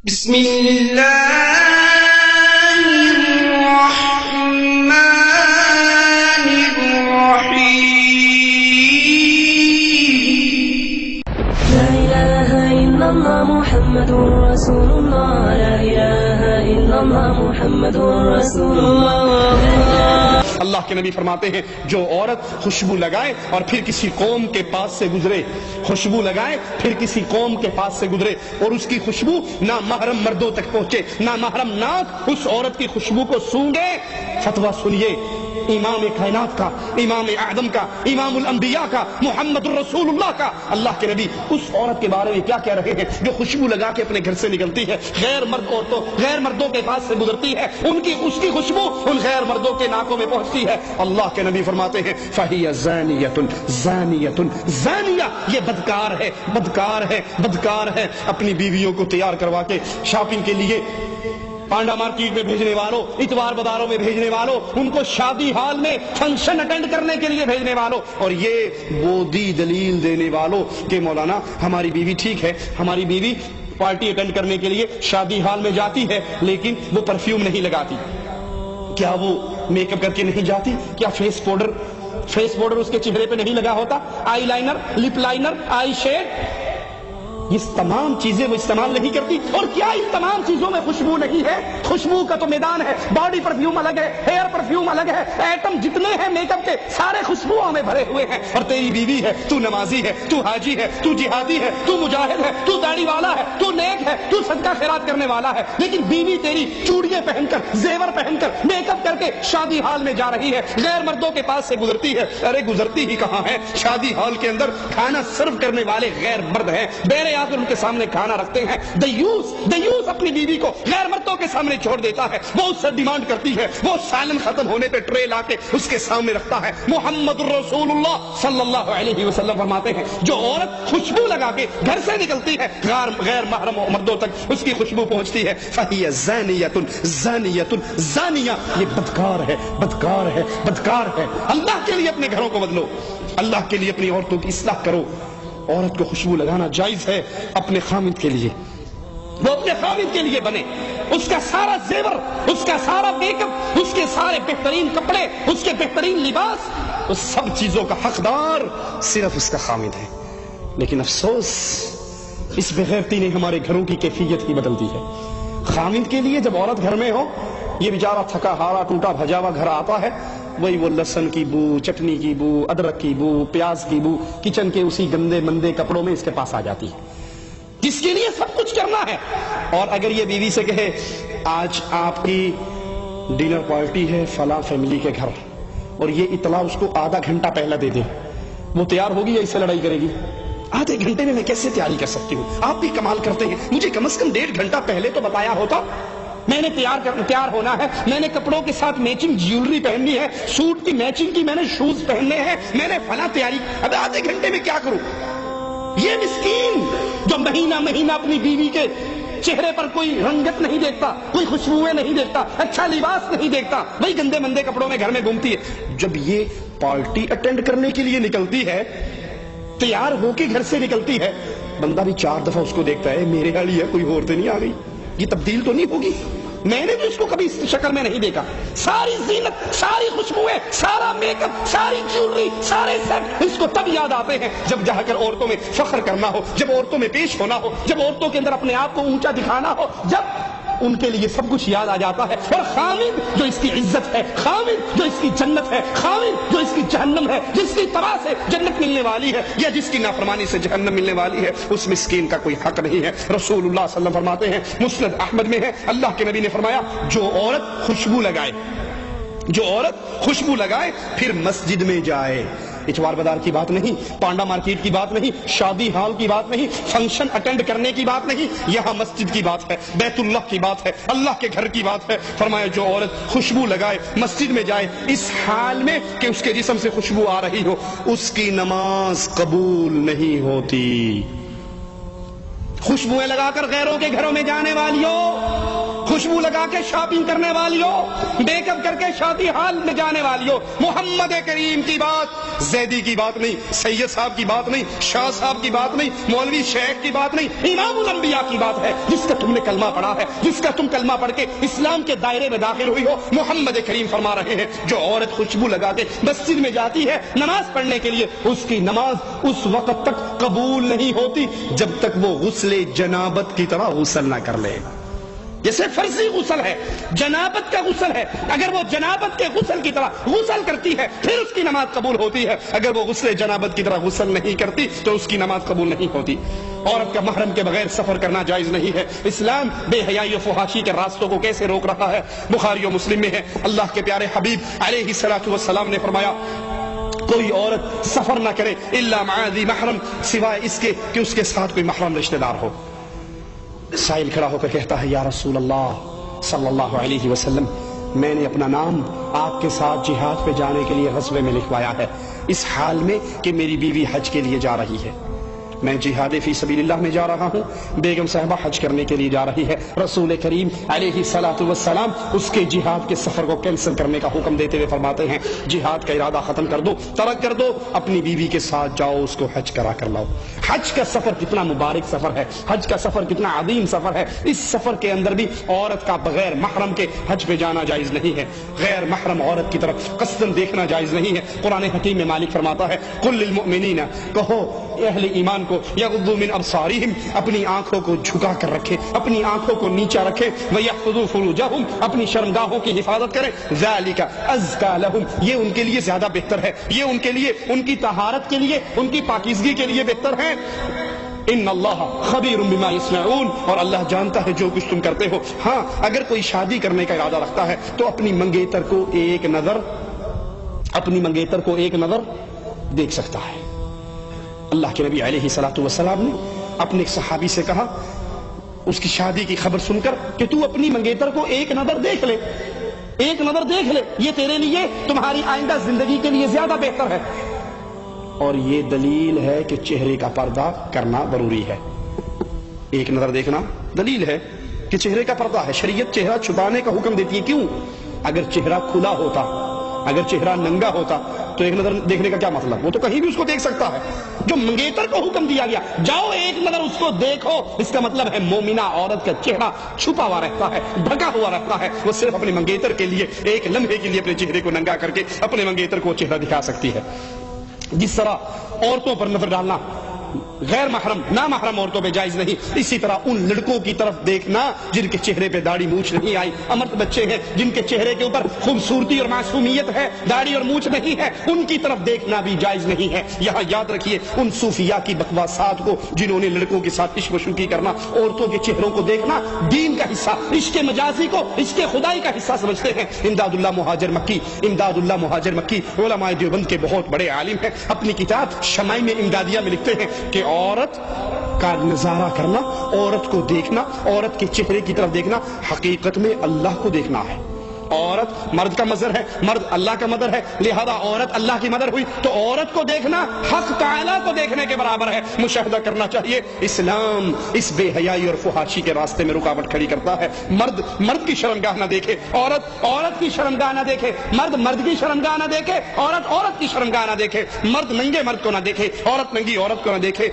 بسم اللہ الرحمن الرحیم لا الہ الا اللہ محمد رسول اللہ لا الہ الا اللہ محمد رسول اللہ۔ اللہ کے نبی فرماتے ہیں جو عورت خوشبو لگائے اور پھر کسی قوم کے پاس سے گزرے، خوشبو لگائے پھر کسی قوم کے پاس سے گزرے اور اس کی خوشبو نہ محرم مردوں تک پہنچے، نہ محرم ناک اس عورت کی خوشبو کو سونگے، فتویٰ سنیے امام کائنات کا، امام اعظم کا، امام الانبیاء کا، محمد الرسول اللہ کا، اللہ کے نبی اس عورت کے بارے میں کیا کہہ رہے ہیں جو خوشبو لگا کے اپنے گھر سے نکلتی ہے، غیر مردوں کے پاس سے گزرتی ہے، اس کی خوشبو ان غیر مردوں کے ناکوں میں پہنچتی ہے۔ اللہ کے نبی فرماتے ہیں فَهِيَ زَانِيَةٌ زَانِيَةٌ زَانِيَةٌ، یہ بدکار ہے۔ اپنی بیویوں کو تیار کروا کے شاپنگ کے لیے پانڈا مارکیٹ میں بھیجنے والوں، اتوار بازاروں میں بھیجنے والوں، ان کو شادی ہال میں فنکشن اٹینڈ کرنے کے لیے بھیجنے والوں، اور یہ بودی دلیل دینے والوں کہ مولانا ہماری بیوی ٹھیک ہے، ہماری بیوی پارٹی اٹینڈ کرنے کے لیے شادی ہال میں جاتی ہے لیکن وہ پرفیوم نہیں لگاتی، کیا وہ میک اپ کر کے نہیں جاتی، کیا فیس پاؤڈر اس کے چہرے پہ نہیں لگا ہوتا، آئی لائنر، لپ لائنر، آئی شیڈ، یہ تمام چیزیں وہ استعمال نہیں کرتی، اور کیا ان تمام چیزوں میں خوشبو نہیں ہے؟ خوشبو کا تو میدان ہے، باڈی پرفیوم الگ ہے، ہیئر پرفیوم الگ ہے، ایٹم جتنے ہیں میک اپ کے سارے خوشبوؤں میں بھرے ہوئے ہیں، اور تیری بیوی ہے، تو نمازی ہے، تو حاجی ہے، تو جہادی ہے، تو مجاہد ہے، تو داڑھی والا ہے، تو نیک ہے، تو صدقہ خیرات کرنے والا ہے، لیکن بیوی تیری چوڑیاں پہن کر، زیور پہن کر، میک اپ کر کے شادی ہال میں جا رہی ہے، غیر مردوں کے پاس سے گزرتی ہے۔ ارے گزرتی ہی کہاں ہے، شادی ہال کے اندر کھانا سرو کرنے والے غیر مرد ہیں، بیرے آ کر ان کے سامنے کھانا رکھتے ہیں، دیوس اپنی بیوی کو غیر مردوں کے سامنے چھوڑ دیتا ہے، وہ اس سے ڈیمانڈ کرتی ہے، وہ سالن ختم ہونے پہ ٹرے لا کے اس کے سامنے رکھتا ہے۔ محمد الرسول اللہ صلی اللہ علیہ وسلم فرماتے ہیں جو عورت خوشبو لگا کے گھر سے نکلتی ہے غیر محرم مردوں تک اس کی خوشبو پہنچتی ہے، فَهِيَ زَانِيَةٌ زَانِيَةٌ زَانِيَةٌ، یہ بدکار ہے۔ اللہ کے لیے اپنے گھروں کو بدلو، اللہ کے لیے اپنی عورتوں کی اصلاح کرو۔ عورت کو خوشبو لگانا جائز ہے اپنے خامد کے لیے، وہ اپنے خامد کے لیے بنے، اس کا سارا زیور، اس کا سارا میک اپ، اس کے سارے بہترین کپڑے، اس کے بہترین لباس، اس سب چیزوں کا حقدار صرف اس کا خامد ہے۔ لیکن افسوس اس بغیرتی نے ہمارے گھروں کی کیفیت ہی بدل دی ہے۔ خامد کے لیے جب عورت گھر میں ہو، یہ بیچارہ تھکا ہارا ٹوٹا بھجا ہوا گھر آتا ہے، وہی وہ لہسن کی بو، چٹنی کی بو، ادرک کی بو، پیاز کی بو کچن کے اسی گندے مندے کپڑوں میں اس کے پاس آ جاتی ہے، جس کے لیے سب کچھ کرنا ہے۔ اور اگر یہ بیوی سے کہے آج آپ کی ڈنر پارٹی ہے فلاں فیملی کے گھر، اور یہ اطلاع اس کو آدھا گھنٹہ پہلے دے دے، وہ تیار ہوگی یا اس سے لڑائی کرے گی؟ آدھے گھنٹے میں کیسے تیاری کر سکتی ہوں؟ آپ بھی کمال کرتے ہیں، مجھے کم از کم 1.5 گھنٹہ پہلے تو بتایا ہوتا، میں نے تیار ہونا ہے، میں نے کپڑوں کے ساتھ میچنگ جیولری پہننی ہے، سوٹ کی میچنگ کی میں نے شوز پہننے ہیں، میں نے فلاں تیاری، اب آدھے گھنٹے میں کیا کروں؟ یہ مسکین جو مہینہ اپنی بیوی کے چہرے پر کوئی رنگت نہیں دیکھتا، کوئی خوشبوئیں نہیں دیکھتا، اچھا لباس نہیں دیکھتا، وہی گندے مندے کپڑوں میں گھر میں گھومتی ہے، جب یہ پارٹی اٹینڈ کرنے کے لیے نکلتی ہے، تیار ہو کے گھر سے نکلتی ہے، بندہ بھی 4 دفعہ اس کو دیکھتا ہے میرے والی ہے، کوئی اور تو نہیں آ گئی، یہ تبدیل تو نہیں ہوگی؟ میں نے بھی اس کو کبھی اس شکل میں نہیں دیکھا، ساری زینت، ساری خوشبوئیں، سارا میک اپ، ساری جیولری، سارے سیٹ اس کو تب یاد آتے ہیں جب جا کر عورتوں میں فخر کرنا ہو، جب عورتوں میں پیش ہونا ہو، جب عورتوں کے اندر اپنے آپ کو اونچا دکھانا ہو، جب ان کے لیے سب کچھ یاد آ جاتا ہے۔ اور خامد جو اس کی عزت ہے، خامد جو اس کی جنت ہے، خامد جو اس کی جہنم ہے، جس کی طرح سے جنت ملنے والی ہے یا جس کی نافرمانی سے جہنم ملنے والی ہے، اس مسکین کا کوئی حق نہیں ہے۔ رسول اللہ صلی اللہ علیہ وسلم فرماتے ہیں، مسند احمد میں ہے، اللہ کے نبی نے فرمایا جو عورت خوشبو لگائے پھر مسجد میں جائے، اتوار بازار کی بات نہیں، پانڈا مارکیٹ کی بات نہیں، شادی ہال کی بات نہیں، فنکشن اٹینڈ کرنے کی بات نہیں، یہاں مسجد کی بات ہے، بیت اللہ کی بات ہے، اللہ کے گھر کی بات ہے۔ فرمایا جو عورت خوشبو لگائے مسجد میں جائے اس حال میں کہ اس کے جسم سے خوشبو آ رہی ہو، اس کی نماز قبول نہیں ہوتی۔ خوشبوئیں لگا کر غیروں کے گھروں میں جانے والیوں، خوشبو لگا کے شاپنگ کرنے والیوں، میک اپ کر کے شادی حال میں جانے والیوں، محمد کریم کی بات، زیدی کی بات نہیں، سید صاحب کی بات نہیں، شاہ صاحب کی بات نہیں، مولوی شیخ کی بات نہیں، امام الانبیاء کی بات ہے، جس کا تم نے کلمہ پڑھا ہے، جس کا تم کلمہ پڑھ کے اسلام کے دائرے میں داخل ہوئی ہو۔ محمد کریم فرما رہے ہیں جو عورت خوشبو لگا کے مسجد میں جاتی ہے نماز پڑھنے کے لیے، اس کی نماز اس وقت تک قبول نہیں ہوتی جب تک وہ غسل جنابت کی طرح غسل نہ کر لے۔ جیسے فرضی غسل ہے، جنابت کا غسل ہے، اگر وہ جنابت کے غسل کی طرح غسل کرتی ہے پھر اس کی نماز قبول ہوتی ہے، اگر وہ غسل جنابت کی طرح غسل نہیں کرتی تو اس کی نماز قبول نہیں ہوتی۔ عورت کا محرم کے بغیر سفر کرنا جائز نہیں ہے۔ اسلام بے حیائی و فحاشی کے راستوں کو کیسے روک رہا ہے؟ بخاری و مسلم میں ہے، اللہ کے پیارے حبیب علیہ الصلوۃ والسلام نے فرمایا کوئی عورت سفر نہ کرے الا مع ذی محرم، سوائے اس کے کہ اس کے ساتھ کوئی محرم رشتہ دار ہو۔ سائل کھڑا ہو کر کہتا ہے یا رسول اللہ صلی اللہ علیہ وسلم، میں نے اپنا نام آپ کے ساتھ جہاد پہ جانے کے لیے غزوے میں لکھوایا ہے، اس حال میں کہ میری بیوی حج کے لیے جا رہی ہے، میں جہاد فی سبیل اللہ میں جا رہا ہوں، بیگم صاحبہ حج کرنے کے لیے جا رہی ہے۔ رسول کریم علیہ الصلوۃ والسلام اس کے جہاد کے سفر کو کینسل کرنے کا حکم دیتے ہوئے فرماتے ہیں جہاد کا ارادہ ختم کر دو، ترک کر دو، اپنی بیوی کے ساتھ جاؤ، اس کو حج کرا کر لاؤ۔ حج کا سفر کتنا مبارک سفر ہے، حج کا سفر کتنا عظیم سفر ہے، اس سفر کے اندر بھی عورت کا بغیر محرم کے حج پہ جانا جائز نہیں ہے، غیر محرم عورت کی طرف قصداً دیکھنا جائز نہیں ہے۔ قرآن حکیم میں مالک فرماتا ہے قل للمؤمنین، کہو اہل ایمان کو یغضوا من ابصارہم، اپنی آنکھوں کو جھکا کر رکھے، اپنی آنکھوں کو نیچا رکھے، ویحفظوا فروجہم، اپنی شرمگاہوں کی حفاظت کریں، ذالک ازکا لہم، یہ ان کے لیے زیادہ بہتر ہے، یہ ان کے لیے، ان کی طہارت کے لیے، ان کی پاکیزگی کے لیے بہتر ہے۔ ان اللہ خبیر بما یصنعون، اور اللہ جانتا ہے جو کچھ تم کرتے ہو۔ ہاں اگر کوئی شادی کرنے کا ارادہ رکھتا ہے تو اپنی منگیتر کو ایک نظر دیکھ سکتا ہے۔ اللہ کے نبی علیہ الصلوۃ والسلام نے اپنے ایک صحابی سے کہا اس کی شادی کی خبر سن کر کہ تو اپنی منگیتر کو ایک نظر دیکھ لے، ایک نظر دیکھ لے، یہ تیرے لیے، تمہاری آئندہ زندگی کے لیے زیادہ بہتر ہے۔ اور یہ دلیل ہے کہ چہرے کا پردہ کرنا ضروری ہے۔ ایک نظر دیکھنا دلیل ہے کہ چہرے کا پردہ ہے۔ شریعت چہرہ چھپانے کا حکم دیتی ہے، کیوں؟ اگر چہرہ کھلا ہوتا، اگر چہرہ ننگا ہوتا تو ایک نظر دیکھنے کا کیا مطلب؟ وہ تو کہیں بھی اس کو دیکھ سکتا ہے۔ جو منگیتر کو حکم دیا گیا جاؤ ایک نظر اس کو دیکھو، اس کا مطلب ہے مومنہ عورت کا چہرہ چھپا ہوا رہتا ہے، ڈھکا ہوا رہتا ہے، وہ صرف اپنے منگیتر کے لیے ایک لمحے کے لیے اپنے چہرے کو ننگا کر کے اپنے منگیتر کو چہرہ دکھا سکتی ہے۔ جس طرح عورتوں پر نظر ڈالنا غیر محرم نامحرم عورتوں پہ جائز نہیں، اسی طرح ان لڑکوں کی طرف دیکھنا جن کے چہرے پہ داڑھی مونچھ نہیں آئی، امرد بچے ہیں جن کے چہرے کے اوپر خوبصورتی اور معصومیت ہے، داڑھی اور مونچھ نہیں ہے، ان کی طرف دیکھنا بھی جائز نہیں ہے۔ یہاں یاد رکھیے ان صوفیاء کی بکواسات کو جنہوں نے لڑکوں کے ساتھ عشق و شوخی کرنا، عورتوں کے چہروں کو دیکھنا دین کا حصہ، عشق مجازی کو عشق خدائی کا حصہ سمجھتے ہیں۔ امداد اللہ مہاجر مکی علماء دیوبند کے بہت بڑے عالم ہیں، اپنی کتاب شمائل امدادیہ میں لکھتے ہیں کہ عورت کا نظارہ کرنا، عورت کو دیکھنا، عورت کے چہرے کی طرف دیکھنا حقیقت میں اللہ کو دیکھنا ہے۔ عورت مرد کا مظہر ہے، مرد اللہ کا مظہر ہے، لہذا عورت اللہ کی مظہر ہوئی تو عورت کو دیکھنا حق تعالیٰ کو دیکھنے کے برابر ہے، مشاہدہ کرنا چاہیے۔ اسلام اس بے حیائی اور فحاشی کے راستے میں رکاوٹ کھڑی کرتا ہے۔ مرد کی شرمگاہ نہ دیکھے، عورت کی شرمگاہ نہ دیکھے، مرد کی شرمگاہ نہ دیکھے، عورت کی شرمگاہ نہ دیکھے، مرد ننگے مرد کو نہ دیکھے، عورت ننگی عورت کو نہ دیکھے۔